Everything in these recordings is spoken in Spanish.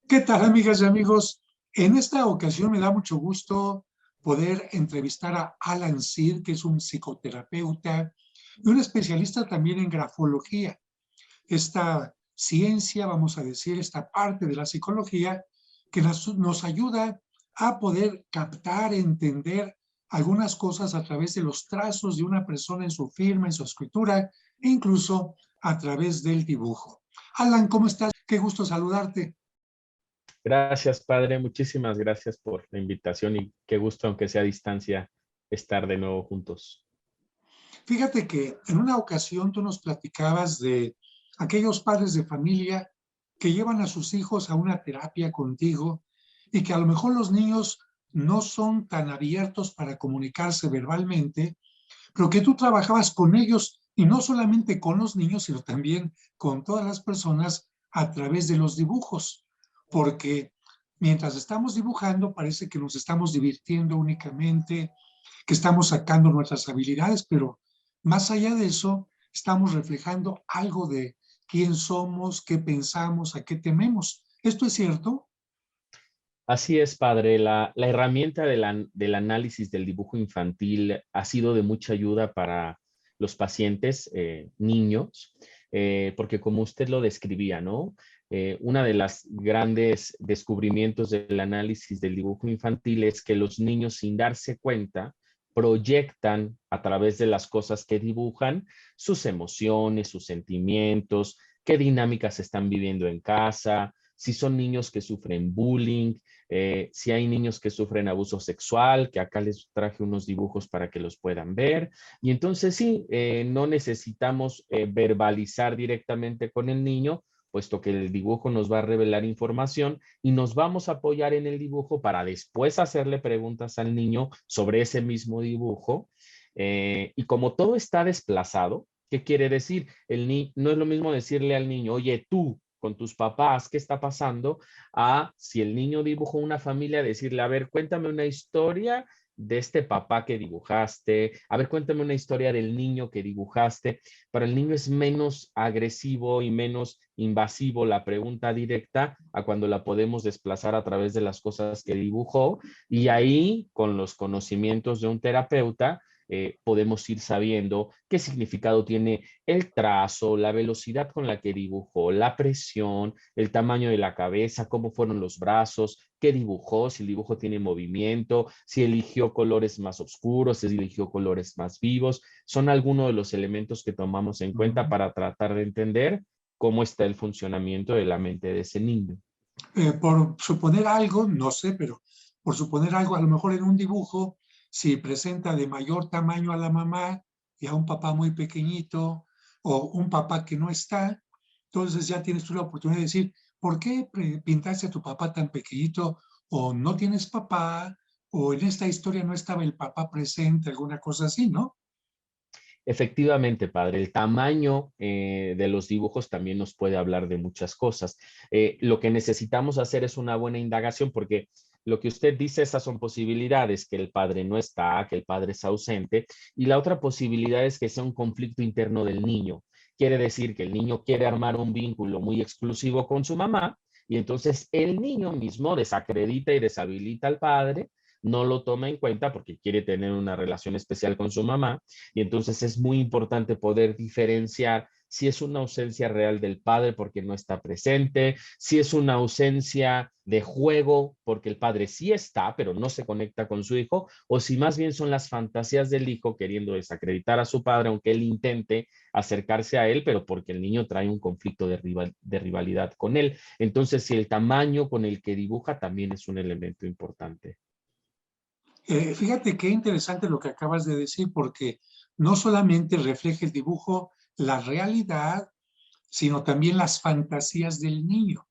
¿Qué tal, amigas y amigos? En esta ocasión me da mucho gusto poder entrevistar a Alan Seed, que es un psicoterapeuta y un especialista también en grafología. Esta ciencia, vamos a decir, esta parte de la psicología que nos ayuda a poder captar, entender algunas cosas a través de los trazos de una persona en su firma, en su escritura e incluso a través del dibujo. Alan, ¿cómo estás? Qué gusto saludarte. Gracias, padre. Muchísimas gracias por la invitación y qué gusto, aunque sea a distancia, estar de nuevo juntos. Fíjate que en una ocasión tú nos platicabas de aquellos padres de familia que llevan a sus hijos a una terapia contigo y que a lo mejor los niños no son tan abiertos para comunicarse verbalmente, pero que tú trabajabas con ellos y no solamente con los niños, sino también con todas las personas a través de los dibujos, porque mientras estamos dibujando parece que nos estamos divirtiendo únicamente, que estamos sacando nuestras habilidades, pero más allá de eso, estamos reflejando algo de quién somos, qué pensamos, a qué tememos. ¿Esto es cierto? Así es, padre. La herramienta del análisis del dibujo infantil ha sido de mucha ayuda para los pacientes, niños, porque como usted lo describía, ¿no? Una de las grandes descubrimientos del análisis del dibujo infantil es que los niños, sin darse cuenta, proyectan a través de las cosas que dibujan sus emociones, sus sentimientos, qué dinámicas están viviendo en casa, si son niños que sufren bullying, si hay niños que sufren abuso sexual, que acá les traje unos dibujos para que los puedan ver. Y entonces sí, no necesitamos verbalizar directamente con el niño, puesto que el dibujo nos va a revelar información y nos vamos a apoyar en el dibujo para después hacerle preguntas al niño sobre ese mismo dibujo. Y como todo está desplazado, ¿qué quiere decir? No es lo mismo decirle al niño, oye, tú con tus papás, ¿qué está pasando? A si el niño dibujó una familia, decirle, a ver, cuéntame una historia de este papá que dibujaste, a ver, cuéntame una historia del niño que dibujaste. Para el niño es menos agresivo y menos invasivo la pregunta directa a cuando la podemos desplazar a través de las cosas que dibujó y ahí, con los conocimientos de un terapeuta, podemos ir sabiendo qué significado tiene el trazo, la velocidad con la que dibujó, la presión, el tamaño de la cabeza, cómo fueron los brazos, qué dibujó, si el dibujo tiene movimiento, si eligió colores más oscuros, si eligió colores más vivos. Son algunos de los elementos que tomamos en cuenta para tratar de entender cómo está el funcionamiento de la mente de ese niño. Por suponer algo, no sé, pero por suponer algo, a lo mejor en un dibujo, si presenta de mayor tamaño a la mamá y a un papá muy pequeñito o un papá que no está, entonces ya tienes tú la oportunidad de decir, ¿por qué pintaste a tu papá tan pequeñito? O no tienes papá, o en esta historia no estaba el papá presente, alguna cosa así, ¿no? Efectivamente, padre, el tamaño de los dibujos también nos puede hablar de muchas cosas. Lo que necesitamos hacer es una buena indagación porque lo que usted dice, esas son posibilidades, que el padre no está, que el padre es ausente, y la otra posibilidad es que sea un conflicto interno del niño. Quiere decir que el niño quiere armar un vínculo muy exclusivo con su mamá y entonces el niño mismo desacredita y deshabilita al padre, no lo toma en cuenta porque quiere tener una relación especial con su mamá y entonces es muy importante poder diferenciar si es una ausencia real del padre porque no está presente, si es una ausencia de juego porque el padre sí está, pero no se conecta con su hijo, o si más bien son las fantasías del hijo queriendo desacreditar a su padre, aunque él intente acercarse a él, pero porque el niño trae un conflicto de rivalidad con él. Entonces, si el tamaño con el que dibuja también es un elemento importante. Fíjate qué interesante lo que acabas de decir, porque no solamente refleja el dibujo la realidad, sino también las fantasías del niño.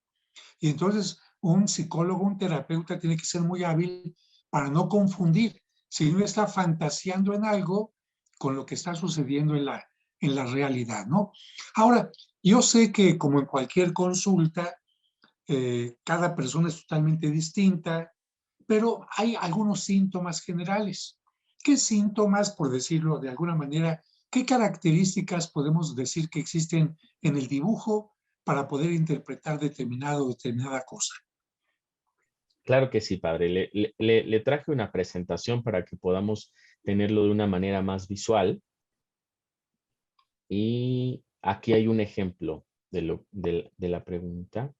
Y entonces un psicólogo, un terapeuta tiene que ser muy hábil para no confundir si no está fantaseando en algo con lo que está sucediendo en la realidad, ¿no? Ahora, yo sé que como en cualquier consulta, cada persona es totalmente distinta, pero hay algunos síntomas generales. ¿Qué síntomas, por decirlo de alguna manera, qué características podemos decir que existen en el dibujo para poder interpretar determinada cosa? Claro que sí, padre. Le traje una presentación para que podamos tenerlo de una manera más visual. Y aquí hay un ejemplo de la pregunta.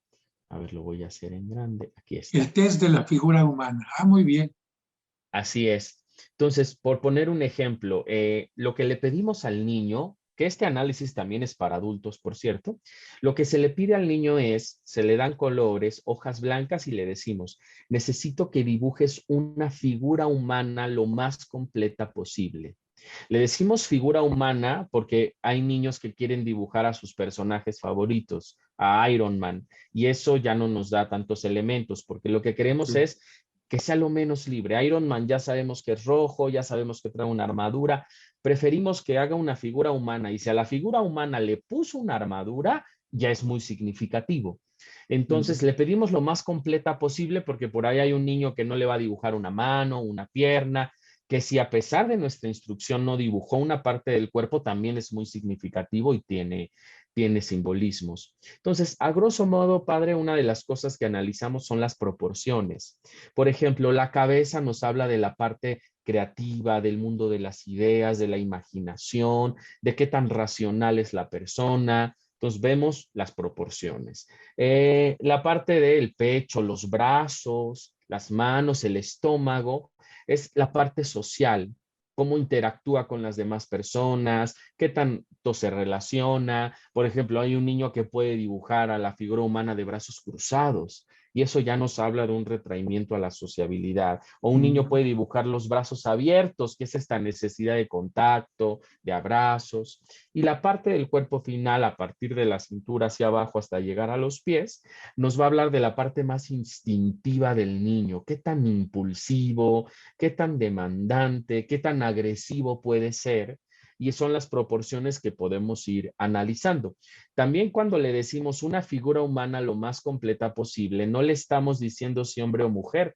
A ver, lo voy a hacer en grande. Aquí El está. test de la figura humana. Ah, muy bien. Así es. Entonces, por poner un ejemplo, lo que le pedimos al niño, que este análisis también es para adultos, por cierto, lo que se le pide al niño es, se le dan colores, hojas blancas y le decimos, necesito que dibujes una figura humana lo más completa posible. Le decimos figura humana porque hay niños que quieren dibujar a sus personajes favoritos, a Iron Man, y eso ya no nos da tantos elementos, porque lo que queremos Sí. es que sea lo menos libre. Iron Man ya sabemos que es rojo, ya sabemos que trae una armadura, preferimos que haga una figura humana, y si a la figura humana le puso una armadura, ya es muy significativo. Entonces Ujú. le pedimos lo más completa posible porque por ahí hay un niño que no le va a dibujar una mano, una pierna, que si a pesar de nuestra instrucción no dibujó una parte del cuerpo, también es muy significativo y tiene simbolismos. Entonces, a grosso modo, padre, una de las cosas que analizamos son las proporciones. Por ejemplo, la cabeza nos habla de la parte creativa, del mundo de las ideas, de la imaginación, de qué tan racional es la persona. Entonces vemos las proporciones. La parte del pecho, los brazos, las manos, el estómago, es la parte social, cómo interactúa con las demás personas, qué tanto se relaciona. Por ejemplo, hay un niño que puede dibujar a la figura humana de brazos cruzados y eso ya nos habla de un retraimiento a la sociabilidad. O un niño Ujú. puede dibujar los brazos abiertos, que es esta necesidad de contacto, de abrazos. Y la parte del cuerpo final, a partir de la cintura hacia abajo hasta llegar a los pies, nos va a hablar de la parte más instintiva del niño, qué tan impulsivo, qué tan demandante, qué tan agresivo puede ser, y son las proporciones que podemos ir analizando. También cuando le decimos una figura humana lo más completa posible, no le estamos diciendo si hombre o mujer.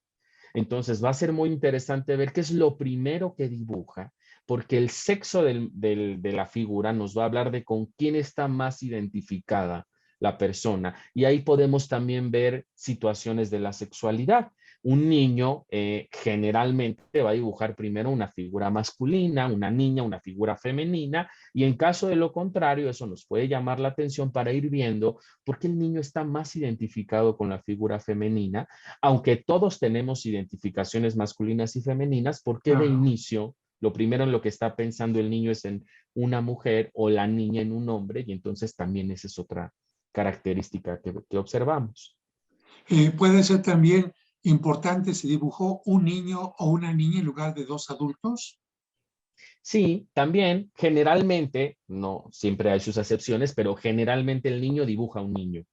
Entonces va a ser muy interesante ver qué es lo primero que dibuja, porque el sexo de la figura nos va a hablar de con quién está más identificada la persona. Y ahí podemos también ver situaciones de la sexualidad. Un niño generalmente va a dibujar primero una figura masculina, una niña, una figura femenina, y en caso de lo contrario, eso nos puede llamar la atención para ir viendo por qué el niño está más identificado con la figura femenina, aunque todos tenemos identificaciones masculinas y femeninas, ¿por qué de Claro. inicio lo primero en lo que está pensando el niño es en una mujer o la niña en un hombre? Y entonces también esa es otra característica que observamos. Puede ser también importante si dibujó un niño o una niña en lugar de dos adultos. Sí, también generalmente, no siempre hay sus excepciones, pero generalmente el niño dibuja a un niño.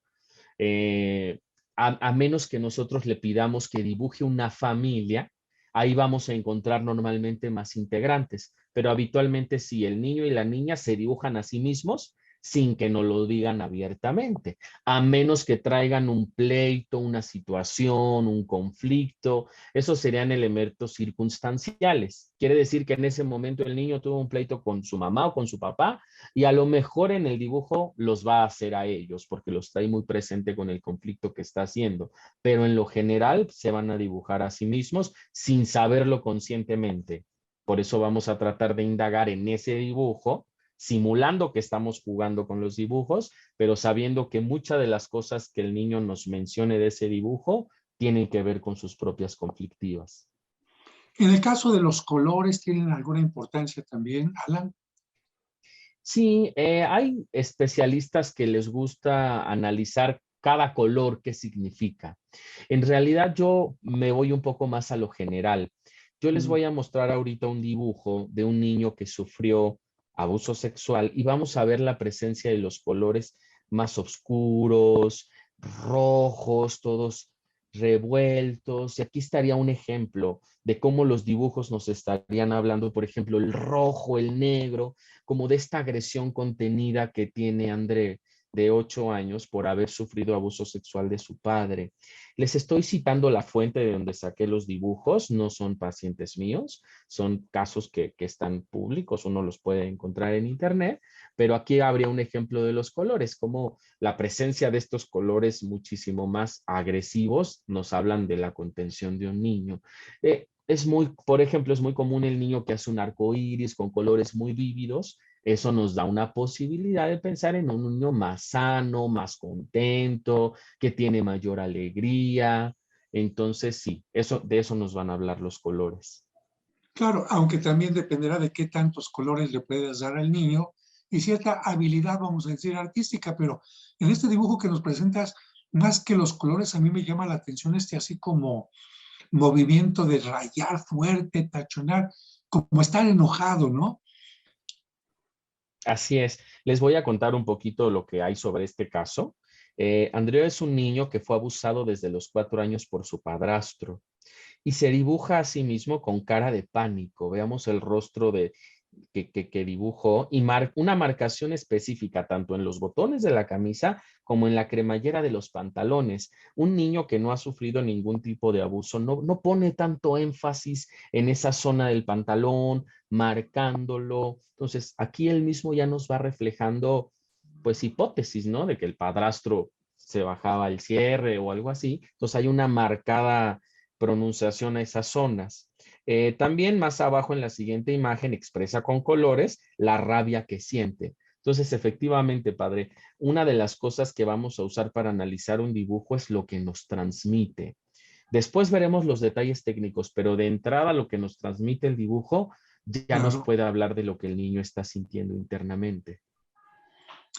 Eh, a menos que nosotros le pidamos que dibuje una familia, ahí vamos a encontrar normalmente más integrantes, pero habitualmente sí, el niño y la niña se dibujan a sí mismos sin que nos lo digan abiertamente, a menos que traigan un pleito, una situación, un conflicto. Esos serían elementos circunstanciales. Quiere decir que en ese momento el niño tuvo un pleito con su mamá o con su papá, y a lo mejor en el dibujo los va a hacer a ellos porque los trae muy presente con el conflicto que está haciendo, pero en lo general se van a dibujar a sí mismos sin saberlo conscientemente. Por eso vamos a tratar de indagar en ese dibujo, simulando que estamos jugando con los dibujos, pero sabiendo que muchas de las cosas que el niño nos mencione de ese dibujo tienen que ver con sus propias conflictivas. En el caso de los colores, ¿tienen alguna importancia también, Alan? Sí, hay especialistas que les gusta analizar cada color, qué significa. En realidad yo me voy un poco más a lo general. Yo les Mm. voy a mostrar ahorita un dibujo de un niño que sufrió abuso sexual y vamos a ver la presencia de los colores más oscuros, rojos, todos revueltos. Y aquí estaría un ejemplo de cómo los dibujos nos estarían hablando, por ejemplo, el rojo, el negro, como de esta agresión contenida que tiene André de 8 años por haber sufrido abuso sexual de su padre. Les estoy citando la fuente de donde saqué los dibujos, no son pacientes míos, son casos que están públicos, uno los puede encontrar en internet, pero aquí habría un ejemplo de los colores, como la presencia de estos colores muchísimo más agresivos nos hablan de la contención de un niño. Por ejemplo, es muy común el niño que hace un arco iris con colores muy vívidos. Eso nos da una posibilidad de pensar en un niño más sano, más contento, que tiene mayor alegría. Entonces, sí, de eso nos van a hablar los colores. Claro, aunque también dependerá de qué tantos colores le puedas dar al niño y cierta habilidad, vamos a decir, artística, pero en este dibujo que nos presentas, más que los colores, a mí me llama la atención así como movimiento de rayar fuerte, tachonar, como estar enojado, ¿no? Así es. Les voy a contar un poquito lo que hay sobre este caso. Andrea es un niño que fue abusado desde los 4 años por su padrastro y se dibuja a sí mismo con cara de pánico. Veamos el rostro que dibujó y una marcación específica tanto en los botones de la camisa como en la cremallera de los pantalones. Un niño que no ha sufrido ningún tipo de abuso no pone tanto énfasis en esa zona del pantalón, marcándolo. Entonces, aquí él mismo ya nos va reflejando, pues, hipótesis, ¿no? De que el padrastro se bajaba el cierre o algo así. Entonces, hay una marcada pronunciación a esas zonas. También más abajo en la siguiente imagen expresa con colores la rabia que siente. Entonces, efectivamente, padre, una de las cosas que vamos a usar para analizar un dibujo es lo que nos transmite. Después veremos los detalles técnicos, pero de entrada lo que nos transmite el dibujo ya nos Claro. puede hablar de lo que el niño está sintiendo internamente.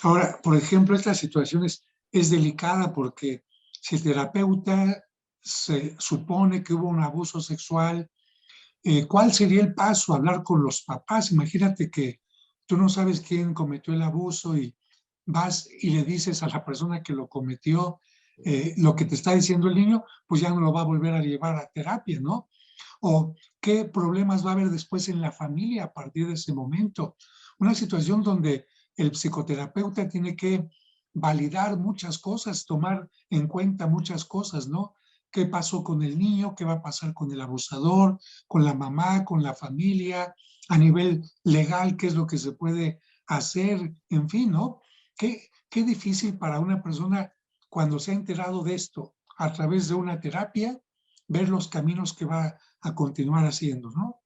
Ahora, por ejemplo, esta situación es delicada porque si el terapeuta se supone que hubo un abuso sexual, ¿cuál sería el paso? Hablar con los papás. Imagínate que tú no sabes quién cometió el abuso y vas y le dices a la persona que lo cometió lo que te está diciendo el niño, pues ya no lo va a volver a llevar a terapia, ¿no? O qué problemas va a haber después en la familia a partir de ese momento. Una situación donde el psicoterapeuta tiene que validar muchas cosas, tomar en cuenta muchas cosas, ¿no? ¿Qué pasó con el niño? ¿Qué va a pasar con el abusador? ¿Con la mamá? ¿Con la familia? A nivel legal, ¿qué es lo que se puede hacer? En fin, ¿no? Qué difícil para una persona cuando se ha enterado de esto a través de una terapia, ver los caminos que va a continuar haciendo, ¿no?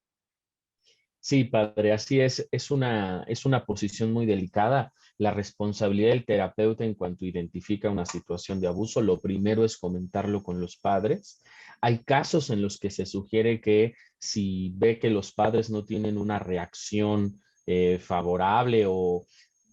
Sí, padre, así es. Es una posición muy delicada. La responsabilidad del terapeuta en cuanto identifica una situación de abuso, lo primero es comentarlo con los padres. Hay casos en los que se sugiere que si ve que los padres no tienen una reacción favorable o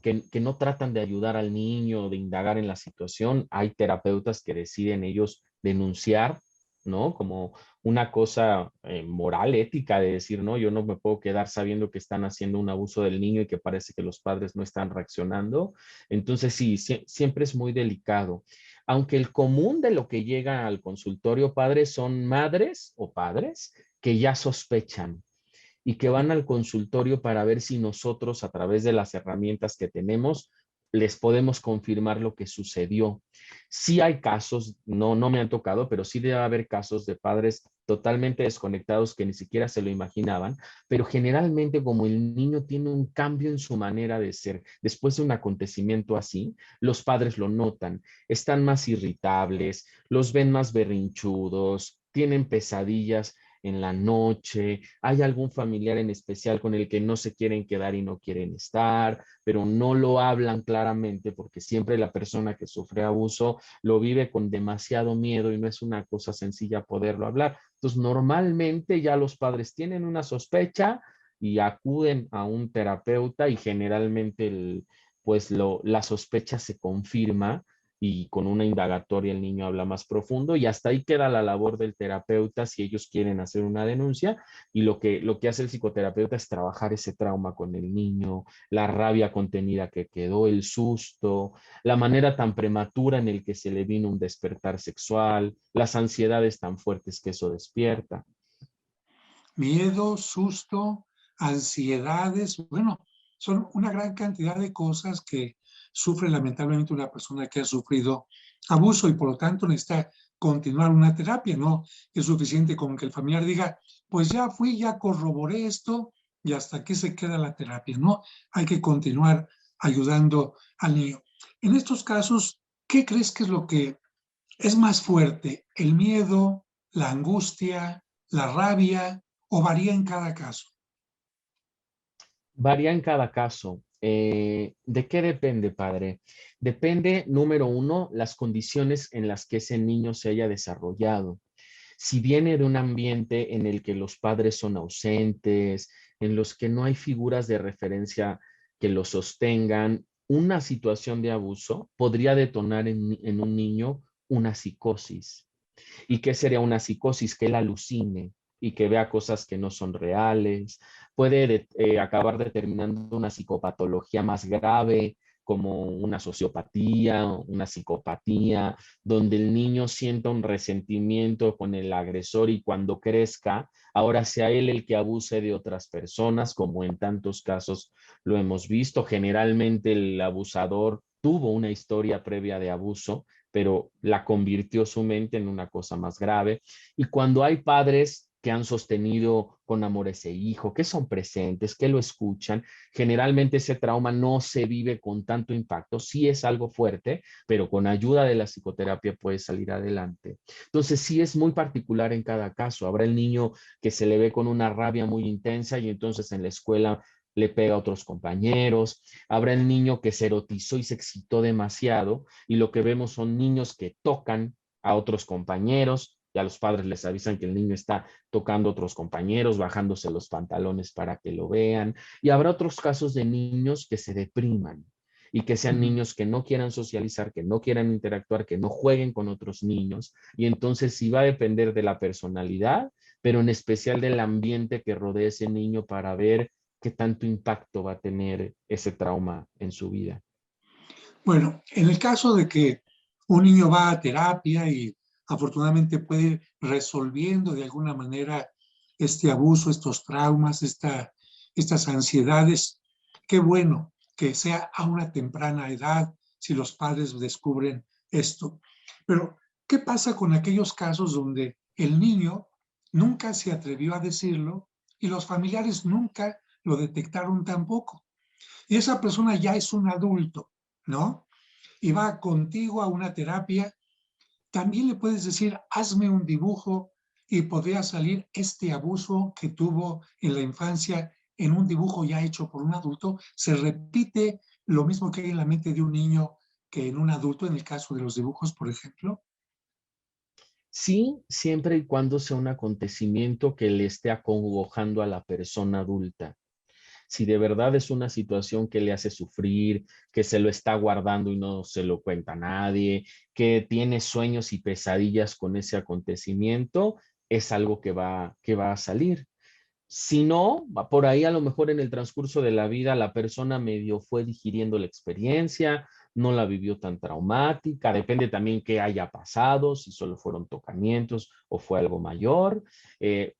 que no tratan de ayudar al niño, de indagar en la situación, hay terapeutas que deciden ellos denunciar, ¿no? Como una cosa moral, ética, de decir, no, yo no me puedo quedar sabiendo que están haciendo un abuso del niño y que parece que los padres no están reaccionando. Entonces, sí, siempre es muy delicado. Aunque el común de lo que llega al consultorio, padres, son madres o padres que ya sospechan y que van al consultorio para ver si nosotros, a través de las herramientas que tenemos, les podemos confirmar lo que sucedió. Sí hay casos, no me han tocado, pero sí debe haber casos de padres totalmente desconectados que ni siquiera se lo imaginaban, pero generalmente como el niño tiene un cambio en su manera de ser después de un acontecimiento así, los padres lo notan, están más irritables, los ven más berrinchudos, tienen pesadillas en la noche, hay algún familiar en especial con el que no se quieren quedar y no quieren estar, pero no lo hablan claramente porque siempre la persona que sufre abuso lo vive con demasiado miedo y no es una cosa sencilla poderlo hablar. Entonces, normalmente ya los padres tienen una sospecha y acuden a un terapeuta y generalmente la sospecha se confirma y con una indagatoria el niño habla más profundo y hasta ahí queda la labor del terapeuta si ellos quieren hacer una denuncia y lo que hace el psicoterapeuta es trabajar ese trauma con el niño, la rabia contenida que quedó, el susto, la manera tan prematura en el que se le vino un despertar sexual, las ansiedades tan fuertes que eso despierta. Miedo, susto, ansiedades, bueno, son una gran cantidad de cosas que sufre lamentablemente una persona que ha sufrido abuso y por lo tanto necesita continuar una terapia. No es suficiente con que el familiar diga, pues ya fui, ya corroboré esto y hasta aquí se queda la terapia. No, hay que continuar ayudando al niño. En estos casos, ¿qué crees que es lo que es más fuerte? ¿El miedo, la angustia, la rabia o varía en cada caso? Varía en cada caso. ¿De qué depende, padre? Depende, número uno, las condiciones en las que ese niño se haya desarrollado. Si viene de un ambiente en el que los padres son ausentes, en los que no hay figuras de referencia que lo sostengan, una situación de abuso podría detonar en un niño una psicosis. ¿Y qué sería una psicosis? Que él alucine y que vea cosas que no son reales. Puede acabar determinando una psicopatología más grave, como una sociopatía, una psicopatía, donde el niño sienta un resentimiento con el agresor y cuando crezca, ahora sea él el que abuse de otras personas, como en tantos casos lo hemos visto. Generalmente el abusador tuvo una historia previa de abuso, pero la convirtió su mente en una cosa más grave. Y cuando hay padres que han sostenido con amor ese hijo, que son presentes, que lo escuchan, generalmente ese trauma no se vive con tanto impacto, sí es algo fuerte, pero con ayuda de la psicoterapia puede salir adelante. Entonces sí es muy particular en cada caso. Habrá el niño que se le ve con una rabia muy intensa y entonces en la escuela le pega a otros compañeros. Habrá el niño que se erotizó y se excitó demasiado y lo que vemos son niños que tocan a otros compañeros y a los padres les avisan que el niño está tocando a otros compañeros, bajándose los pantalones para que lo vean. Y habrá otros casos de niños que se depriman y que sean niños que no quieran socializar, que no quieran interactuar, que no jueguen con otros niños. Y entonces sí va a depender de la personalidad, pero en especial del ambiente que rodea ese niño para ver qué tanto impacto va a tener ese trauma en su vida. Bueno, en el caso de que un niño va a terapia y afortunadamente puede ir resolviendo de alguna manera este abuso, estos traumas, estas ansiedades, qué bueno que sea a una temprana edad si los padres descubren esto. Pero, ¿qué pasa con aquellos casos donde el niño nunca se atrevió a decirlo y los familiares nunca lo detectaron tampoco? Y esa persona ya es un adulto, ¿no? Y va contigo a una terapia, también le puedes decir, hazme un dibujo y podría salir este abuso que tuvo en la infancia en un dibujo ya hecho por un adulto. Se repite lo mismo que hay en la mente de un niño que en un adulto, en el caso de los dibujos, por ejemplo. Sí, siempre y cuando sea un acontecimiento que le esté acongojando a la persona adulta. Si de verdad es una situación que le hace sufrir, que se lo está guardando y no se lo cuenta a nadie, que tiene sueños y pesadillas con ese acontecimiento, es algo que va a salir. Si no, por ahí a lo mejor en el transcurso de la vida la persona medio fue digiriendo la experiencia, no la vivió tan traumática, depende también qué haya pasado, si solo fueron tocamientos o fue algo mayor,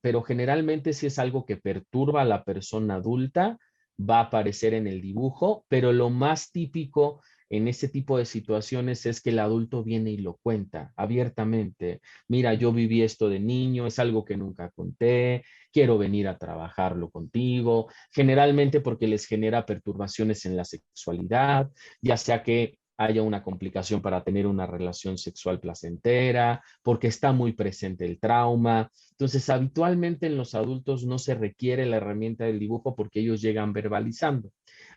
pero generalmente si es algo que perturba a la persona adulta, va a aparecer en el dibujo, pero lo más típico en ese tipo de situaciones es que el adulto viene y lo cuenta abiertamente. Mira, yo viví esto de niño, es algo que nunca conté, quiero venir a trabajarlo contigo, generalmente porque les genera perturbaciones en la sexualidad, ya sea que haya una complicación para tener una relación sexual placentera, porque está muy presente el trauma. Entonces, habitualmente en los adultos no se requiere la herramienta del dibujo porque ellos llegan verbalizando.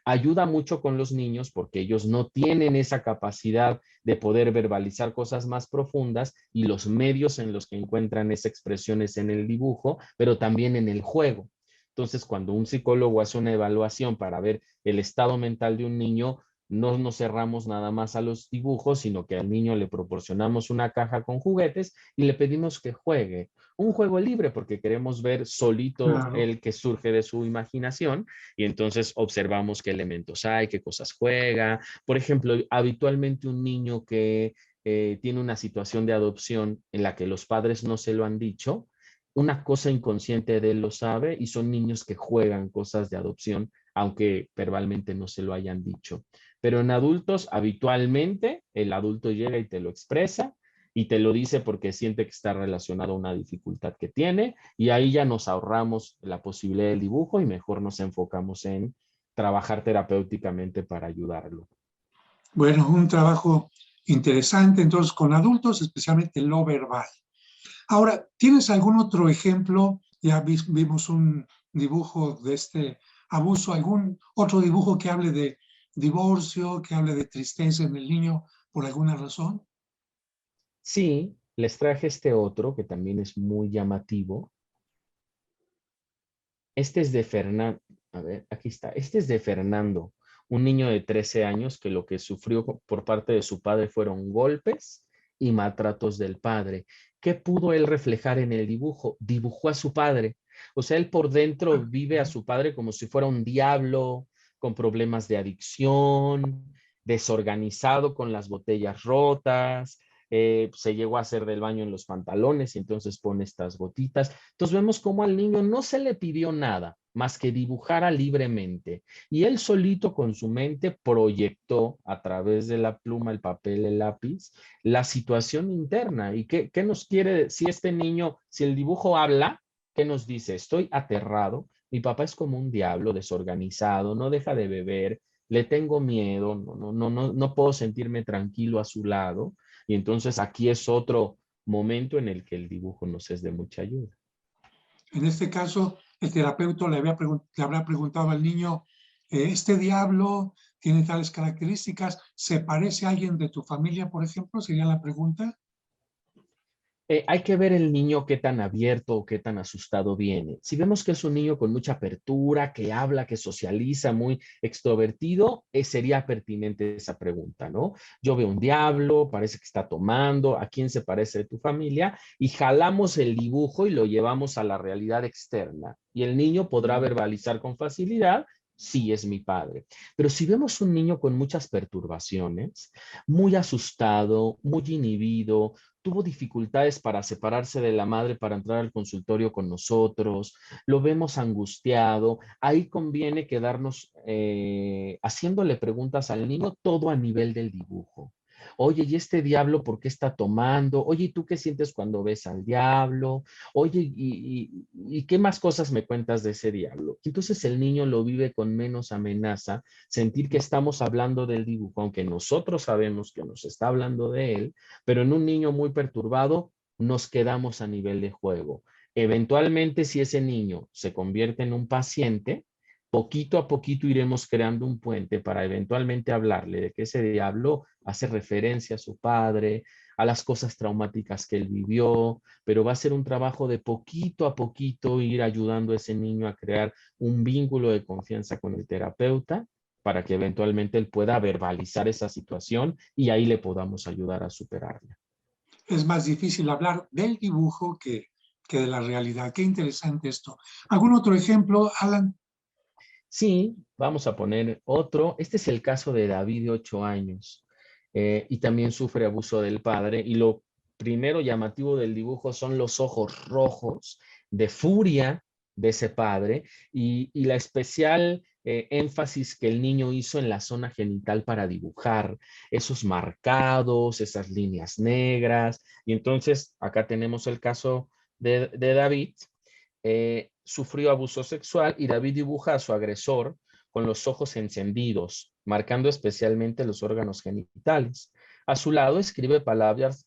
Ayuda mucho con los niños porque ellos no tienen esa capacidad de poder verbalizar cosas más profundas y los medios en los que encuentran esa expresión es en el dibujo, pero también en el juego. Entonces, cuando un psicólogo hace una evaluación para ver el estado mental de un niño, no nos cerramos nada más a los dibujos, sino que al niño le proporcionamos una caja con juguetes y le pedimos que juegue. Un juego libre porque queremos ver solito Claro. el que surge de su imaginación y entonces observamos qué elementos hay, qué cosas juega. Por ejemplo, habitualmente un niño que tiene una situación de adopción en la que los padres no se lo han dicho, una cosa inconsciente de él lo sabe y son niños que juegan cosas de adopción, aunque verbalmente no se lo hayan dicho. Pero en adultos, habitualmente, el adulto llega y te lo expresa y te lo dice porque siente que está relacionado a una dificultad que tiene, y ahí ya nos ahorramos la posibilidad del dibujo y mejor nos enfocamos en trabajar terapéuticamente para ayudarlo. Bueno, un trabajo interesante entonces con adultos, especialmente lo verbal. Ahora, ¿tienes algún otro ejemplo? Ya vimos un dibujo de este abuso, algún otro dibujo que hable de divorcio, que hable de tristeza en el niño por alguna razón. Sí, les traje este otro que también es muy llamativo. Este es de Fernando. A ver, aquí está. Este es de Fernando, un niño de 13 años que lo que sufrió por parte de su padre fueron golpes y maltratos del padre. ¿Qué pudo él reflejar en el dibujo? Dibujó a su padre. O sea, él por dentro vive a su padre como si fuera un diablo, con problemas de adicción, desorganizado, con las botellas rotas. Se llegó a hacer del baño en los pantalones y entonces pone estas gotitas. Entonces vemos cómo al niño no se le pidió nada más que dibujara libremente, y él solito con su mente proyectó a través de la pluma, el papel, el lápiz, la situación interna. ¿Y qué nos quiere decir este niño? Si el dibujo habla, ¿qué nos dice? Estoy aterrado, mi papá es como un diablo desorganizado, no deja de beber, le tengo miedo, no puedo sentirme tranquilo a su lado. Y entonces aquí es otro momento en el que el dibujo nos es de mucha ayuda. En este caso, el terapeuta le habrá preguntado al niño, ¿este diablo tiene tales características? ¿Se parece a alguien de tu familia, por ejemplo? Sería la pregunta. Hay que ver el niño qué tan abierto o qué tan asustado viene. Si vemos que es un niño con mucha apertura, que habla, que socializa, muy extrovertido, sería pertinente esa pregunta, ¿no? Yo veo un diablo, parece que está tomando, ¿a quién se parece de tu familia? Y jalamos el dibujo y lo llevamos a la realidad externa. Y el niño podrá verbalizar con facilidad: sí, es mi padre. Pero si vemos un niño con muchas perturbaciones, muy asustado, muy inhibido, tuvo dificultades para separarse de la madre para entrar al consultorio con nosotros, lo vemos angustiado, ahí conviene quedarnos haciéndole preguntas al niño, todo a nivel del dibujo. Oye, ¿y este diablo por qué está tomando? Oye, ¿y tú qué sientes cuando ves al diablo? Oye, ¿y qué más cosas me cuentas de ese diablo? Entonces el niño lo vive con menos amenaza, sentir que estamos hablando del dibujo, aunque nosotros sabemos que nos está hablando de él, pero en un niño muy perturbado nos quedamos a nivel de juego. Eventualmente, si ese niño se convierte en un paciente, poquito a poquito iremos creando un puente para eventualmente hablarle de que ese diablo hace referencia a su padre, a las cosas traumáticas que él vivió, pero va a ser un trabajo de poquito a poquito ir ayudando a ese niño a crear un vínculo de confianza con el terapeuta para que eventualmente él pueda verbalizar esa situación y ahí le podamos ayudar a superarla. Es más difícil hablar del dibujo que de la realidad. Qué interesante esto. ¿Algún otro ejemplo, Alan? Sí, vamos a poner otro. Este es el caso de David, de 8 años, y también sufre abuso del padre. Y lo primero llamativo del dibujo son los ojos rojos de furia de ese padre, y la especial énfasis que el niño hizo en la zona genital para dibujar esos marcados, esas líneas negras. Y entonces acá tenemos el caso de David. Sufrió abuso sexual y David dibuja a su agresor con los ojos encendidos, marcando especialmente los órganos genitales. A su lado escribe palabras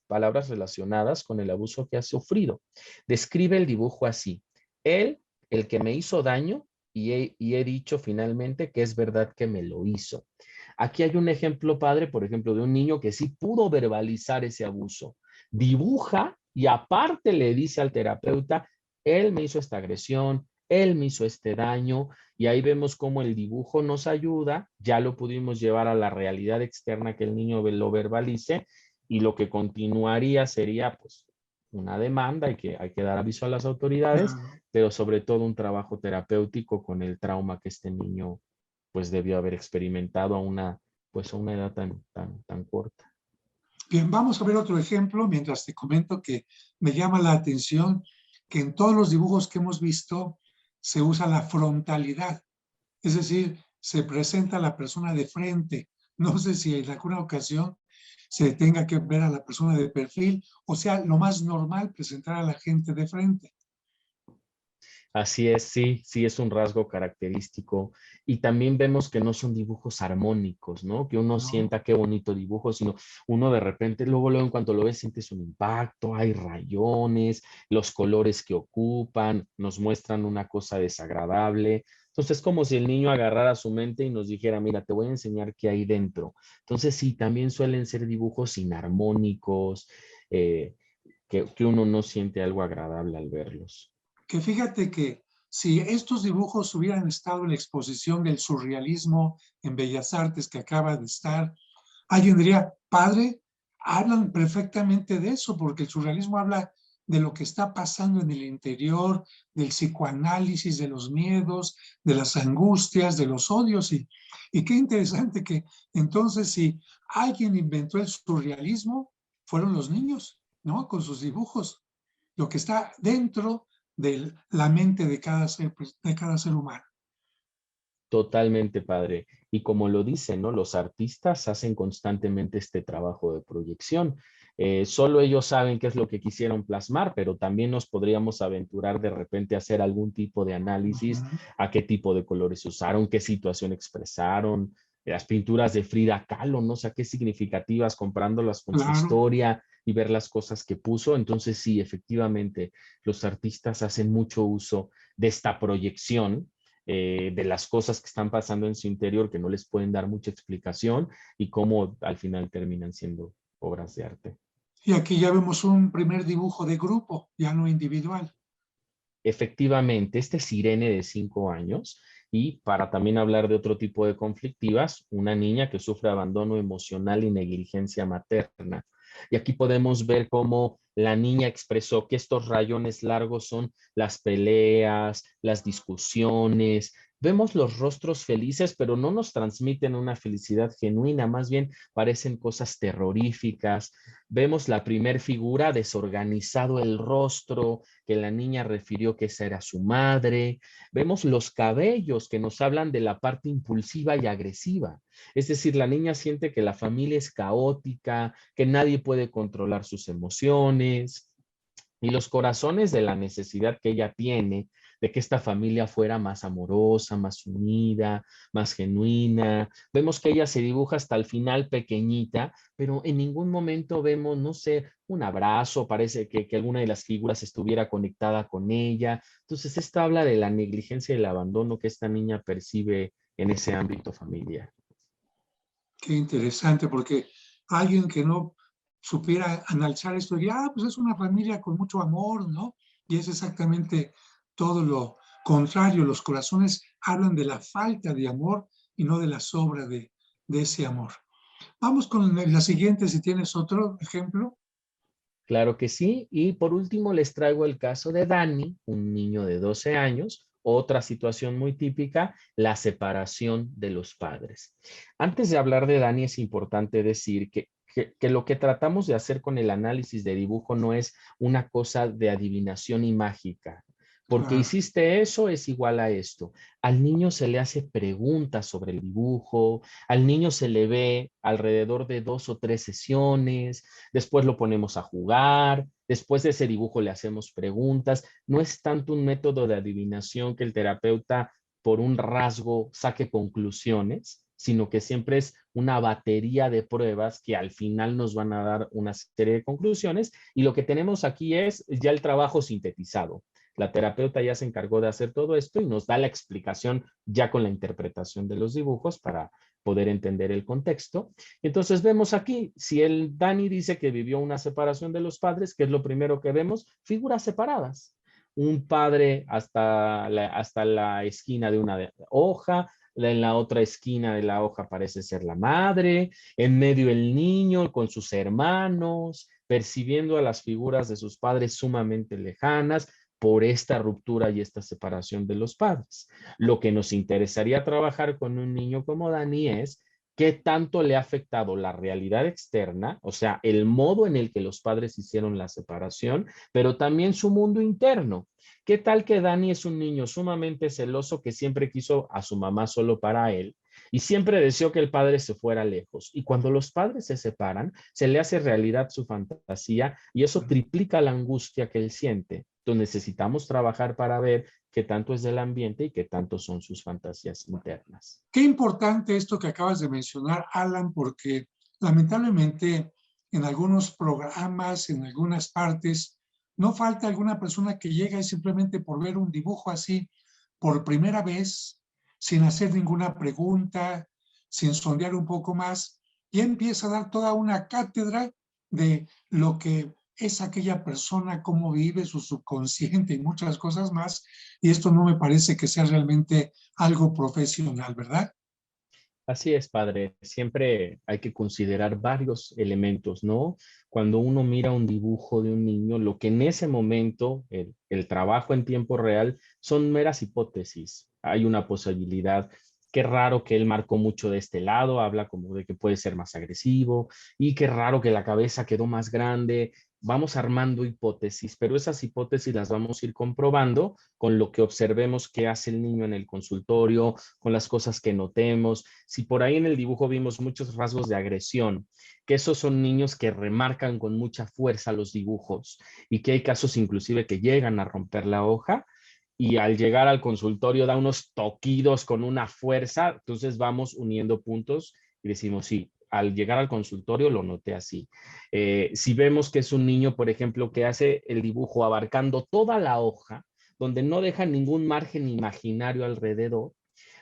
relacionadas con el abuso que ha sufrido. Describe el dibujo así: él, el que me hizo daño, y he dicho finalmente que es verdad que me lo hizo. Aquí hay un ejemplo, padre, por ejemplo, de un niño que sí pudo verbalizar ese abuso. Dibuja y aparte le dice al terapeuta: él me hizo esta agresión, él me hizo este daño, y ahí vemos cómo el dibujo nos ayuda, ya lo pudimos llevar a la realidad externa, que el niño lo verbalice, y lo que continuaría sería pues una demanda, hay que dar aviso a las autoridades, Claro. pero sobre todo un trabajo terapéutico con el trauma que este niño pues debió haber experimentado pues a una edad tan corta. Bien, vamos a ver otro ejemplo mientras te comento que me llama la atención que en todos los dibujos que hemos visto se usa la frontalidad, es decir, se presenta a la persona de frente, No sé si en alguna ocasión se tenga que ver a la persona de perfil, o sea, lo más normal presentar a la gente de frente. Así es, sí, sí es un rasgo característico. Y también vemos que no son dibujos armónicos, ¿no? Que uno ¿No? sienta qué bonito dibujo, sino uno de repente, luego en cuanto lo ves, sientes un impacto, hay rayones, los colores que ocupan, nos muestran una cosa desagradable. Entonces es como si el niño agarrara su mente y nos dijera, mira, te voy a enseñar qué hay dentro. Entonces sí, también suelen ser dibujos inarmónicos, que uno no siente algo agradable al verlos. Que fíjate que si estos dibujos hubieran estado en la exposición del surrealismo en Bellas Artes que acaba de estar, alguien diría, padre, hablan perfectamente de eso, porque el surrealismo habla de lo que está pasando en el interior, del psicoanálisis, de los miedos, de las angustias, de los odios. Y qué interesante que entonces si alguien inventó el surrealismo, fueron los niños, ¿no? Con sus dibujos, lo que está dentro de la mente de cada ser humano. Totalmente, padre. Y como lo dicen, ¿no? Los artistas hacen constantemente este trabajo de proyección. Solo ellos saben qué es lo que quisieron plasmar, pero también nos podríamos aventurar de repente a hacer algún tipo de análisis Uh-huh. a qué tipo de colores usaron, qué situación expresaron, las pinturas de Frida Kahlo, no sé qué significativas, comparándolas con su Claro. historia y ver las cosas que puso. Entonces, sí, efectivamente, los artistas hacen mucho uso de esta proyección, de las cosas que están pasando en su interior que no les pueden dar mucha explicación y cómo al final terminan siendo obras de arte. Y aquí ya vemos un primer dibujo de grupo, ya no individual. Efectivamente, este es Irene de 5 años y para también hablar de otro tipo de conflictivas, una niña que sufre abandono emocional y negligencia materna. Y aquí podemos ver cómo la niña expresó que estos rayones largos son las peleas, las discusiones. Vemos los rostros felices, pero no nos transmiten una felicidad genuina, más bien parecen cosas terroríficas. Vemos la primer figura desorganizado el rostro, que la niña refirió que esa era su madre. Vemos los cabellos que nos hablan de la parte impulsiva y agresiva. Es decir, la niña siente que la familia es caótica, que nadie puede controlar sus emociones y los corazones de la necesidad que ella tiene de que esta familia fuera más amorosa, más unida, más genuina. Vemos que ella se dibuja hasta el final pequeñita, pero en ningún momento vemos, no sé, un abrazo, parece que alguna de las figuras estuviera conectada con ella. Entonces, esto habla de la negligencia y el abandono que esta niña percibe en ese ámbito familiar. Qué interesante, porque alguien que no supiera analizar esto diría, ah, pues es una familia con mucho amor, ¿no? Y es exactamente todo lo contrario. Los corazones hablan de la falta de amor y no de la sobra de ese amor. Vamos con la siguiente, si tienes otro ejemplo. Claro que sí. Y por último les traigo el caso de Dani, un niño de 12 años, otra situación muy típica, la separación de los padres. Antes de hablar de Dani es importante decir que lo que tratamos de hacer con el análisis de dibujo no es una cosa de adivinación y mágica. Porque Claro. hiciste eso es igual a esto. Al niño se le hace preguntas sobre el dibujo, al niño se le ve alrededor de 2 o 3 sesiones. Después lo ponemos a jugar, después de ese dibujo le hacemos preguntas. No es tanto un método de adivinación que el terapeuta por un rasgo saque conclusiones, sino que siempre es una batería de pruebas que al final nos van a dar una serie de conclusiones y lo que tenemos aquí es ya el trabajo sintetizado. La terapeuta ya se encargó de hacer todo esto y nos da la explicación ya con la interpretación de los dibujos para poder entender el contexto. Entonces vemos aquí, si el Dani dice que vivió una separación de los padres, ¿qué es lo primero que vemos? Figuras separadas. Un padre hasta la esquina de una hoja, en la otra esquina de la hoja parece ser la madre, en medio el niño con sus hermanos, percibiendo a las figuras de sus padres sumamente lejanas por esta ruptura y esta separación de los padres. Lo que nos interesaría trabajar con un niño como Dani es qué tanto le ha afectado la realidad externa, o sea, el modo en el que los padres hicieron la separación, pero también su mundo interno. ¿Qué tal que Dani es un niño sumamente celoso que siempre quiso a su mamá solo para él? y siempre deseó que el padre se fuera lejos. Y cuando los padres se separan, se le hace realidad su fantasía y eso triplica la angustia que él siente. Entonces necesitamos trabajar para ver qué tanto es del ambiente y qué tanto son sus fantasías internas. Qué importante esto que acabas de mencionar, Alan, porque lamentablemente en algunos programas, en algunas partes, no falta alguna persona que llega y simplemente por ver un dibujo así por primera vez, sin hacer ninguna pregunta, sin sondear un poco más, y empieza a dar toda una cátedra de lo que es aquella persona, cómo vive su subconsciente y muchas cosas más, y esto no me parece que sea realmente algo profesional, ¿verdad? Así es, padre. Siempre hay que considerar varios elementos, ¿no? Cuando uno mira un dibujo de un niño, lo que en ese momento, el trabajo en tiempo real, son meras hipótesis. Hay una posibilidad. Qué raro que él marcó mucho de este lado, habla como de que puede ser más agresivo, y qué raro que la cabeza quedó más grande. Vamos armando hipótesis, pero esas hipótesis las vamos a ir comprobando con lo que observemos que hace el niño en el consultorio, con las cosas que notemos. Si por ahí en el dibujo vimos muchos rasgos de agresión, que esos son niños que remarcan con mucha fuerza los dibujos y que hay casos inclusive que llegan a romper la hoja y al llegar al consultorio da unos toquidos con una fuerza, entonces vamos uniendo puntos y decimos, sí, al llegar al consultorio lo noté así. Si vemos que es un niño, por ejemplo, que hace el dibujo abarcando toda la hoja, donde no deja ningún margen imaginario alrededor,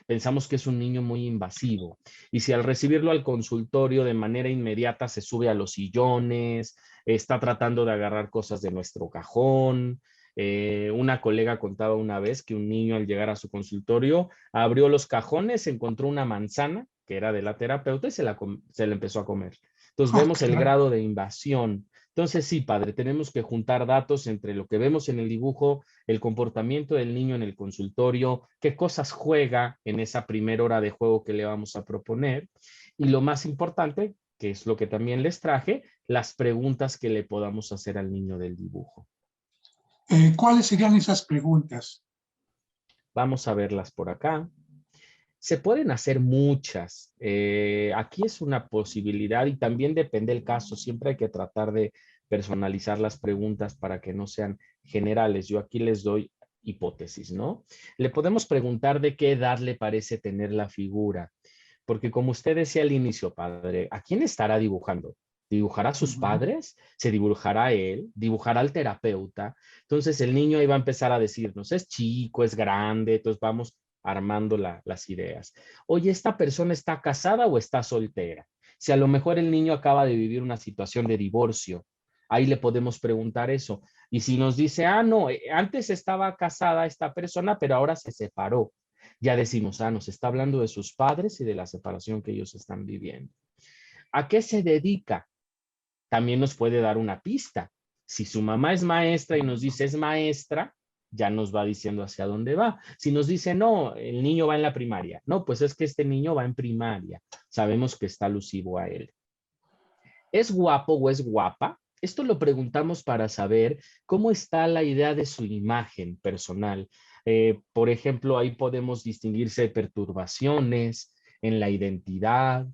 pensamos que es un niño muy invasivo. Y si al recibirlo al consultorio de manera inmediata se sube a los sillones, está tratando de agarrar cosas de nuestro cajón. Una colega contaba una vez que un niño al llegar a su consultorio abrió los cajones, encontró una manzana que era de la terapeuta y se la empezó a comer. Entonces Oh, vemos el claro. grado de invasión. Entonces sí, padre, tenemos que juntar datos entre lo que vemos en el dibujo, el comportamiento del niño en el consultorio, qué cosas juega en esa primera hora de juego que le vamos a proponer y lo más importante, que es lo que también les traje, las preguntas que le podamos hacer al niño del dibujo. ¿Cuáles serían esas preguntas? Vamos a verlas por acá. Se pueden hacer muchas. Aquí es una posibilidad y también depende del caso. Siempre hay que tratar de personalizar las preguntas para que no sean generales. Yo aquí les doy hipótesis, ¿no? Le podemos preguntar de qué edad le parece tener la figura, porque como usted decía al inicio, padre, ¿a quién estará dibujando? ¿Dibujará a sus Ujú. padres? ¿Se dibujará a él? ¿Dibujará al terapeuta? Entonces el niño ahí va a empezar a decirnos, es chico, es grande, entonces vamos armando las ideas. Oye, ¿esta persona está casada o está soltera? Si a lo mejor el niño acaba de vivir una situación de divorcio, ahí le podemos preguntar eso. Y si nos dice, ah, no, antes estaba casada esta persona, pero ahora se separó, ya decimos, ah, nos está hablando de sus padres y de la separación que ellos están viviendo. ¿A qué se dedica? También nos puede dar una pista. Si su mamá es maestra y nos dice es maestra, ya nos va diciendo hacia dónde va. Si nos dice, no, el niño va en la primaria. No, pues es que este niño va en primaria. Sabemos que está alusivo a él. ¿Es guapo o es guapa? Esto lo preguntamos para saber cómo está la idea de su imagen personal. Por ejemplo, ahí podemos distinguirse perturbaciones en la identidad.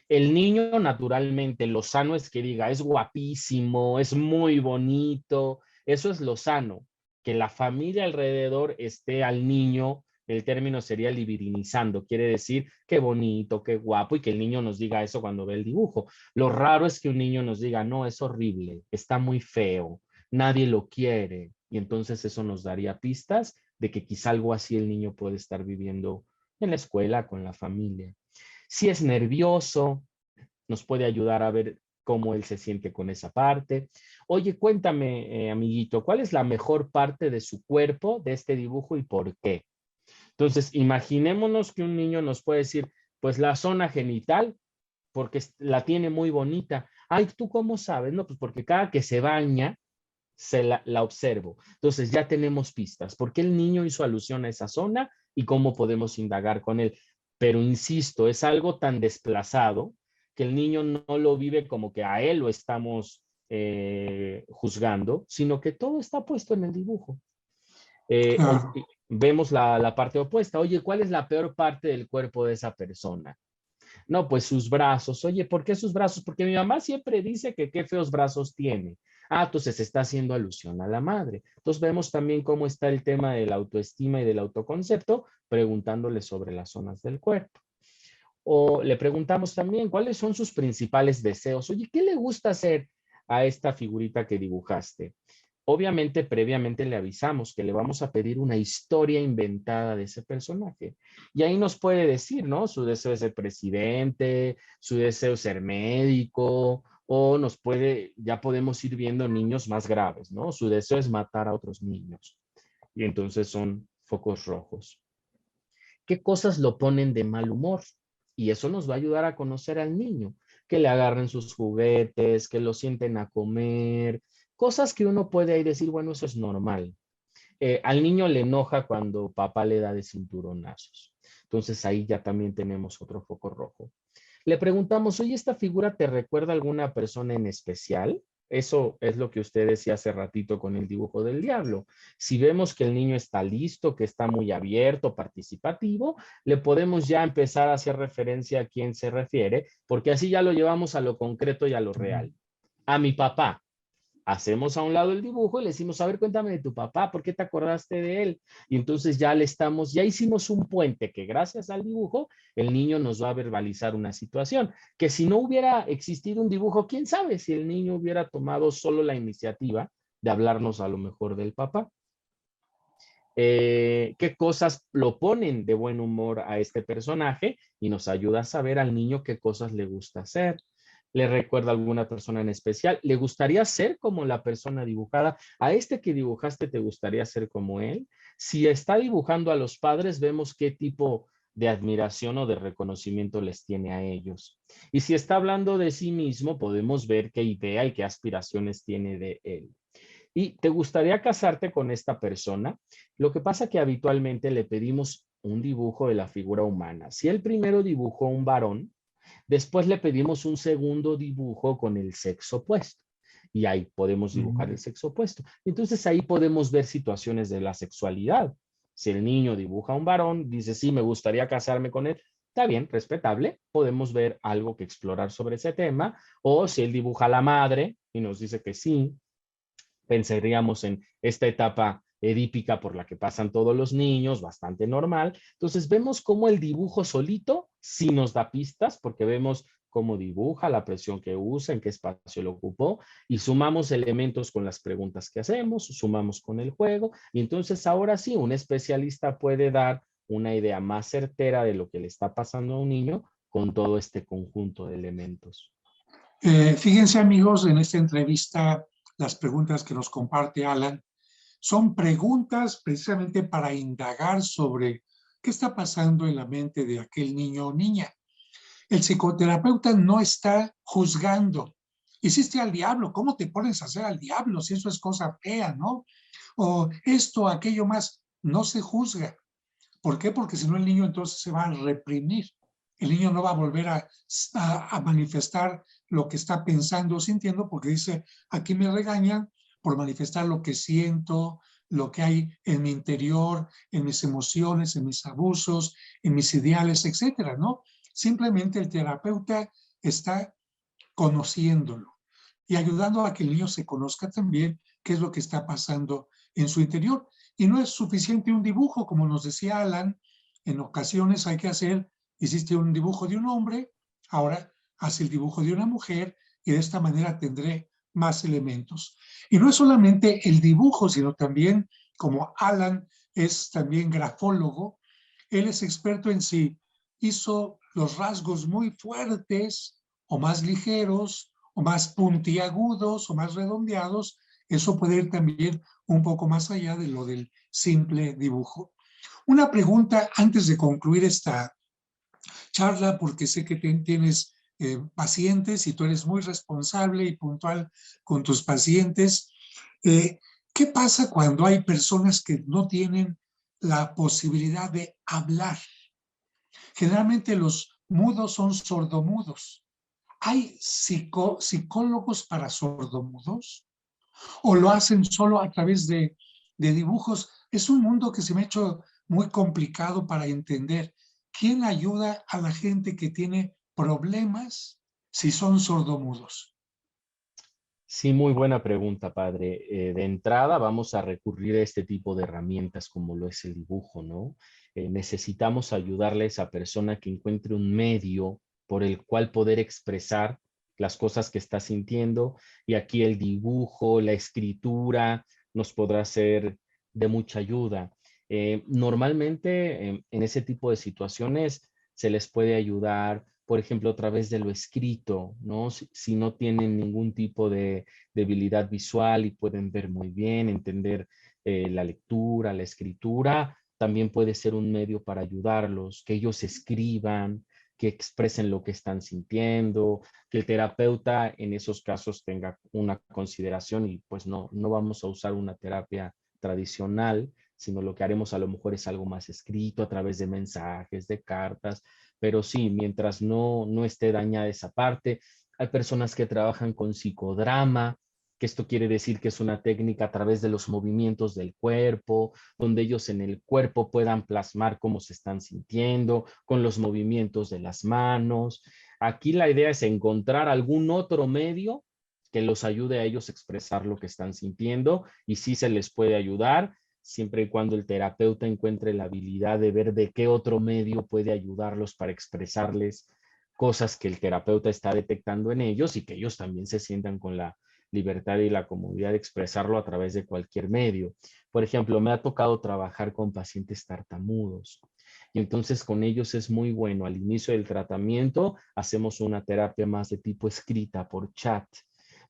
El niño naturalmente, lo sano es que diga, es guapísimo, es muy bonito, eso es lo sano. Que la familia alrededor esté al niño, el término sería libidinizando, quiere decir qué bonito, qué guapo, y que el niño nos diga eso cuando ve el dibujo. Lo raro es que un niño nos diga, no, es horrible, está muy feo, nadie lo quiere, y entonces eso nos daría pistas de que quizá algo así el niño puede estar viviendo en la escuela, con la familia. Si es nervioso, nos puede ayudar a ver cómo él se siente con esa parte. Oye, cuéntame, amiguito, ¿cuál es la mejor parte de su cuerpo de este dibujo y por qué? Entonces, imaginémonos que un niño nos puede decir, pues la zona genital, porque la tiene muy bonita. Ay, ¿tú cómo sabes? No, pues porque cada que se baña, la observo. Entonces, ya tenemos pistas. ¿Por qué el niño hizo alusión a esa zona y cómo podemos indagar con él? Pero insisto, es algo tan desplazado que el niño no lo vive como que a él lo estamos juzgando, sino que todo está puesto en el dibujo. Eh, Claro. vemos la parte opuesta. Oye, ¿cuál es la peor parte del cuerpo de esa persona? No, pues sus brazos. Oye, ¿por qué sus brazos? Porque mi mamá siempre dice que qué feos brazos tiene. Ah, entonces está haciendo alusión a la madre. Entonces vemos también cómo está el tema de la autoestima y del autoconcepto, preguntándole sobre las zonas del cuerpo. O le preguntamos también cuáles son sus principales deseos. Oye, ¿qué le gusta hacer a esta figurita que dibujaste? Obviamente, previamente le avisamos que le vamos a pedir una historia inventada de ese personaje. Y ahí nos puede decir, ¿no? Su deseo es ser presidente, su deseo es ser médico, o nos puede, ya podemos ir viendo niños más graves, ¿no? Su deseo es matar a otros niños. Y entonces son focos rojos. ¿Qué cosas lo ponen de mal humor? Y eso nos va a ayudar a conocer al niño, que le agarren sus juguetes, que lo sienten a comer, cosas que uno puede ahí decir, bueno, eso es normal. Al niño le enoja cuando papá le da de cinturonazos. Entonces ahí ya también tenemos otro foco rojo. Le preguntamos, oye, ¿esta figura te recuerda a alguna persona en especial? Eso es lo que usted decía hace ratito con el dibujo del diablo. Si vemos que el niño está listo, que está muy abierto, participativo, le podemos ya empezar a hacer referencia a quién se refiere, porque así ya lo llevamos a lo concreto y a lo real. A mi papá. Hacemos a un lado el dibujo y le decimos, a ver, cuéntame de tu papá, ¿por qué te acordaste de él? Y entonces ya hicimos un puente que gracias al dibujo el niño nos va a verbalizar una situación, que si no hubiera existido un dibujo, quién sabe si el niño hubiera tomado solo la iniciativa de hablarnos a lo mejor del papá. Qué cosas lo ponen de buen humor a este personaje y nos ayuda a saber al niño qué cosas le gusta hacer. ¿Le recuerda a alguna persona en especial? ¿Le gustaría ser como la persona dibujada? ¿A este que dibujaste te gustaría ser como él? Si está dibujando a los padres, vemos qué tipo de admiración o de reconocimiento les tiene a ellos. Y si está hablando de sí mismo, podemos ver qué idea y qué aspiraciones tiene de él. ¿Y te gustaría casarte con esta persona? Lo que pasa que habitualmente le pedimos un dibujo de la figura humana. Si él primero dibujó un varón, después le pedimos un segundo dibujo con el sexo opuesto. Y ahí podemos dibujar el sexo opuesto. Entonces ahí podemos ver situaciones de la sexualidad. Si el niño dibuja a un varón, dice, sí, me gustaría casarme con él, está bien, respetable. Podemos ver algo que explorar sobre ese tema. O si él dibuja a la madre y nos dice que sí, pensaríamos en esta etapa edípica por la que pasan todos los niños, bastante normal. Entonces vemos cómo el dibujo solito sí nos da pistas, porque vemos cómo dibuja, la presión que usa, en qué espacio lo ocupó, y sumamos elementos con las preguntas que hacemos, sumamos con el juego, y entonces ahora sí, un especialista puede dar una idea más certera de lo que le está pasando a un niño con todo este conjunto de elementos. Fíjense amigos, en esta entrevista, las preguntas que nos comparte Alan son preguntas precisamente para indagar sobre qué está pasando en la mente de aquel niño o niña. El psicoterapeuta no está juzgando. Hiciste al diablo, ¿cómo te pones a hacer al diablo si eso es cosa fea, ¿no? O esto, aquello más, no se juzga. ¿Por qué? Porque si no el niño entonces se va a reprimir. El niño no va a volver a manifestar lo que está pensando o sintiendo porque dice, aquí me regañan por manifestar lo que siento, lo que hay en mi interior, en mis emociones, en mis abusos, en mis ideales, etcétera, ¿no? Simplemente el terapeuta está conociéndolo y ayudando a que el niño se conozca también qué es lo que está pasando en su interior. Y no es suficiente un dibujo, como nos decía Alan, en ocasiones hay que hacer, hiciste un dibujo de un hombre, ahora haz el dibujo de una mujer y de esta manera tendré más elementos. Y no es solamente el dibujo, sino también, como Alan es también grafólogo, él es experto en sí, hizo los rasgos muy fuertes o más ligeros o más puntiagudos o más redondeados, eso puede ir también un poco más allá de lo del simple dibujo. Una pregunta antes de concluir esta charla, porque sé que tienes pacientes y tú eres muy responsable y puntual con tus pacientes. ¿Qué pasa cuando hay personas que no tienen la posibilidad de hablar? Generalmente los mudos son sordomudos. ¿Hay psicólogos para sordomudos? ¿O lo hacen solo a través de dibujos? es un mundo que se me ha hecho muy complicado para entender. ¿Quién ayuda a la gente que tiene problemas si son sordomudos? Sí, muy buena pregunta, padre. De entrada, vamos a recurrir a este tipo de herramientas como lo es el dibujo, ¿no? Necesitamos ayudarle a esa persona que encuentre un medio por el cual poder expresar las cosas que está sintiendo. Y aquí el dibujo, la escritura nos podrá ser de mucha ayuda. Normalmente, en ese tipo de situaciones se les puede ayudar, por ejemplo, a través de lo escrito, ¿no? Si no tienen ningún tipo de debilidad visual y pueden ver muy bien, entender la lectura, la escritura, también puede ser un medio para ayudarlos, que ellos escriban, que expresen lo que están sintiendo, que el terapeuta en esos casos tenga una consideración y pues no vamos a usar una terapia tradicional, sino lo que haremos a lo mejor es algo más escrito a través de mensajes, de cartas, pero sí, mientras no esté dañada esa parte. Hay personas que trabajan con psicodrama, que esto quiere decir que es una técnica a través de los movimientos del cuerpo, donde ellos en el cuerpo puedan plasmar cómo se están sintiendo, con los movimientos de las manos. Aquí la idea es encontrar algún otro medio que los ayude a ellos a expresar lo que están sintiendo y sí se les puede ayudar siempre y cuando el terapeuta encuentre la habilidad de ver de qué otro medio puede ayudarlos para expresarles cosas que el terapeuta está detectando en ellos y que ellos también se sientan con la libertad y la comodidad de expresarlo a través de cualquier medio. Por ejemplo, me ha tocado trabajar con pacientes tartamudos y entonces con ellos es muy bueno. Al inicio del tratamiento hacemos una terapia más de tipo escrita por chat,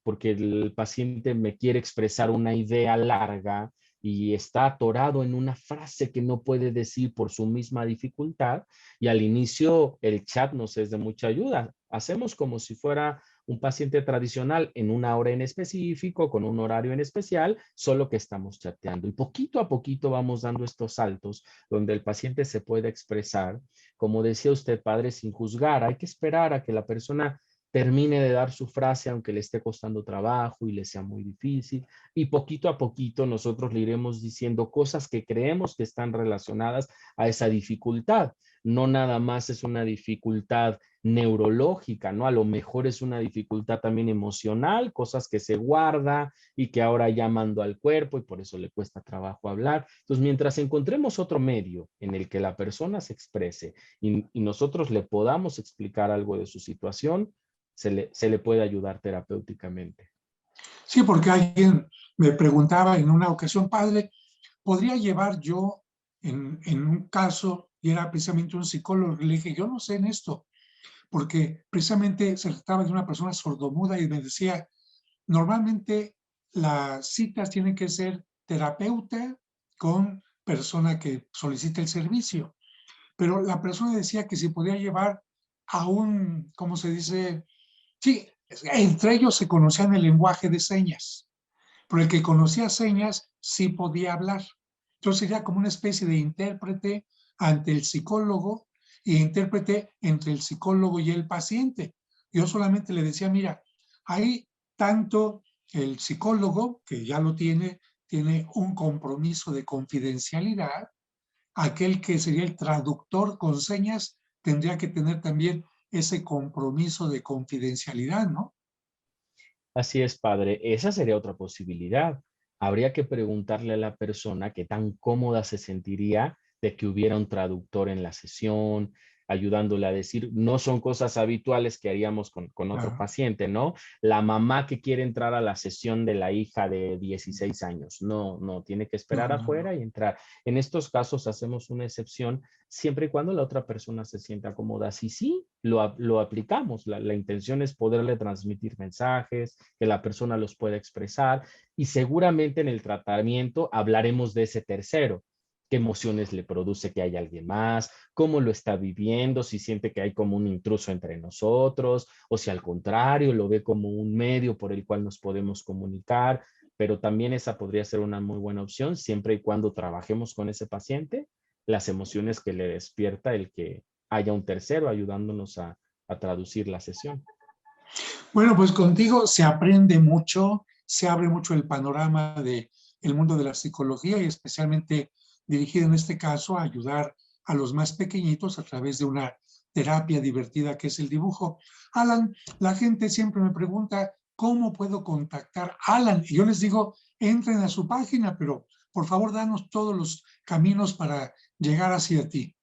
porque el paciente me quiere expresar una idea larga y está atorado en una frase que no puede decir por su misma dificultad y al inicio el chat nos es de mucha ayuda. Hacemos como si fuera un paciente tradicional en una hora en específico, con un horario en especial, solo que estamos chateando. Y poquito a poquito vamos dando estos saltos donde el paciente se puede expresar. Como decía usted, padre, sin juzgar, hay que esperar a que la persona termine de dar su frase, aunque le esté costando trabajo y le sea muy difícil. Y poquito a poquito nosotros le iremos diciendo cosas que creemos que están relacionadas a esa dificultad. No nada más es una dificultad neurológica, ¿no? A lo mejor es una dificultad también emocional, cosas que se guarda y que ahora ya mandó al cuerpo y por eso le cuesta trabajo hablar. Entonces, mientras encontremos otro medio en el que la persona se exprese y nosotros le podamos explicar algo de su situación, se le puede ayudar terapéuticamente. Sí, porque alguien me preguntaba en una ocasión, padre, ¿podría llevar yo en un caso, y era precisamente un psicólogo, le dije, yo no sé en esto, porque precisamente se trataba de una persona sordomuda y me decía, normalmente las citas tienen que ser terapeuta con persona que solicita el servicio, pero la persona decía que se podía llevar a un, ¿cómo se dice? Sí, entre ellos se conocían el lenguaje de señas, pero el que conocía señas sí podía hablar. Entonces sería como una especie de intérprete ante el psicólogo y intérprete entre el psicólogo y el paciente. Yo solamente le decía, mira, hay tanto el psicólogo, que ya lo tiene un compromiso de confidencialidad, aquel que sería el traductor con señas tendría que tener también ese compromiso de confidencialidad, ¿no? Así es, padre. Esa sería otra posibilidad. Habría que preguntarle a la persona qué tan cómoda se sentiría de que hubiera un traductor en la sesión, ayudándole a decir, no son cosas habituales que haríamos con otro Claro. paciente, ¿no? La mamá que quiere entrar a la sesión de la hija de 16 años, no, tiene que No, esperar no, afuera no. y entrar. En estos casos hacemos una excepción siempre y cuando la otra persona se sienta cómoda. Si sí, lo aplicamos. La intención es poderle transmitir mensajes, que la persona los pueda expresar y seguramente en el tratamiento hablaremos de ese tercero. ¿Qué emociones le produce que haya alguien más? ¿Cómo lo está viviendo? Si siente que hay como un intruso entre nosotros o si al contrario lo ve como un medio por el cual nos podemos comunicar. Pero también esa podría ser una muy buena opción siempre y cuando trabajemos con ese paciente las emociones que le despierta el que haya un tercero ayudándonos a traducir la sesión. Bueno, pues contigo se aprende mucho, se abre mucho el panorama el mundo de la psicología y especialmente dirigida en este caso a ayudar a los más pequeñitos a través de una terapia divertida que es el dibujo. Alan, la gente siempre me pregunta, ¿cómo puedo contactar a Alan? Y yo les digo, entren a su página, pero por favor, danos todos los caminos para llegar hacia ti.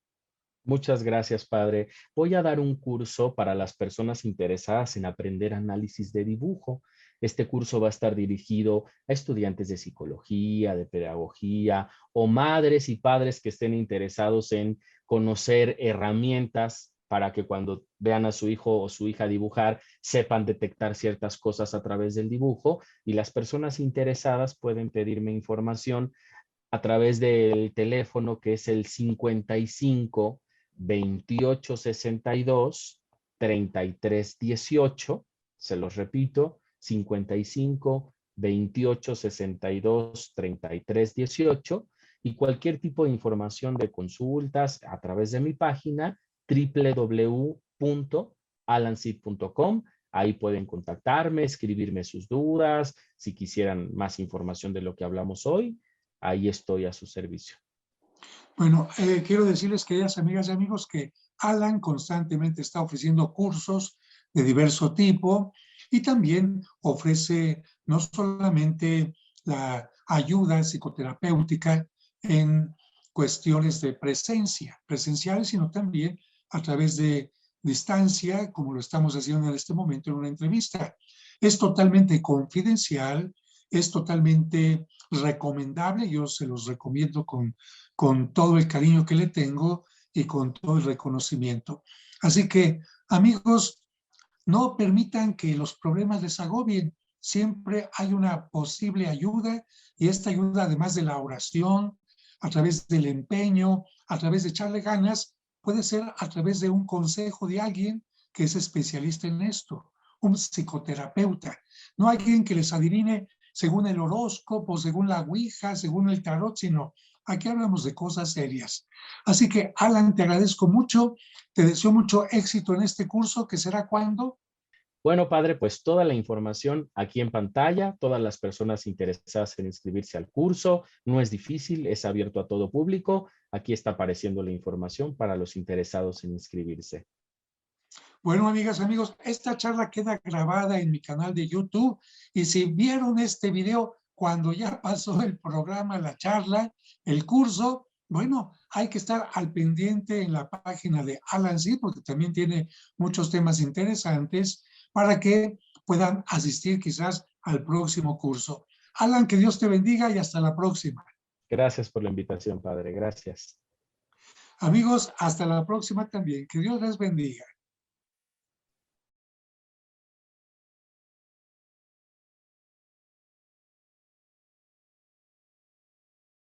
Muchas gracias, padre. Voy a dar un curso para las personas interesadas en aprender análisis de dibujo. Este curso va a estar dirigido a estudiantes de psicología, de pedagogía o madres y padres que estén interesados en conocer herramientas para que cuando vean a su hijo o su hija dibujar, sepan detectar ciertas cosas a través del dibujo, y las personas interesadas pueden pedirme información a través del teléfono, que es el 55 28 62 33 18. Se los repito, 55 28 62 33 18. Y cualquier tipo de información de consultas a través de mi página www.alanseed.com. Ahí pueden contactarme, escribirme sus dudas, si quisieran más información de lo que hablamos hoy. Ahí estoy a su servicio. Bueno, quiero decirles, queridas amigas y amigos, que Alan constantemente está ofreciendo cursos de diverso tipo y también ofrece no solamente la ayuda psicoterapéutica en cuestiones de presenciales, sino también a través de distancia, como lo estamos haciendo en este momento en una entrevista. Es totalmente confidencial, es totalmente recomendable, yo se los recomiendo con todo el cariño que le tengo y con todo el reconocimiento. Así que, amigos, no permitan que los problemas les agobien. Siempre hay una posible ayuda, y esta ayuda, además de la oración, a través del empeño, a través de echarle ganas, puede ser a través de un consejo de alguien que es especialista en esto, un psicoterapeuta, no alguien que les adivine según el horóscopo, según la ouija, según el tarot, sino aquí hablamos de cosas serias. Así que, Alan, te agradezco mucho, te deseo mucho éxito en este curso, que será cuando. Bueno, padre, pues toda la información aquí en pantalla, todas las personas interesadas en inscribirse al curso, no es difícil, es abierto a todo público. Aquí está apareciendo la información para los interesados en inscribirse. Bueno, amigas, amigos, esta charla queda grabada en mi canal de YouTube, y si vieron este video cuando ya pasó el programa, la charla, el curso, bueno, hay que estar al pendiente en la página de Alan Seed, porque también tiene muchos temas interesantes para que puedan asistir quizás al próximo curso. Alan, que Dios te bendiga y hasta la próxima. Gracias por la invitación, padre. Gracias. Amigos, hasta la próxima también. Que Dios les bendiga.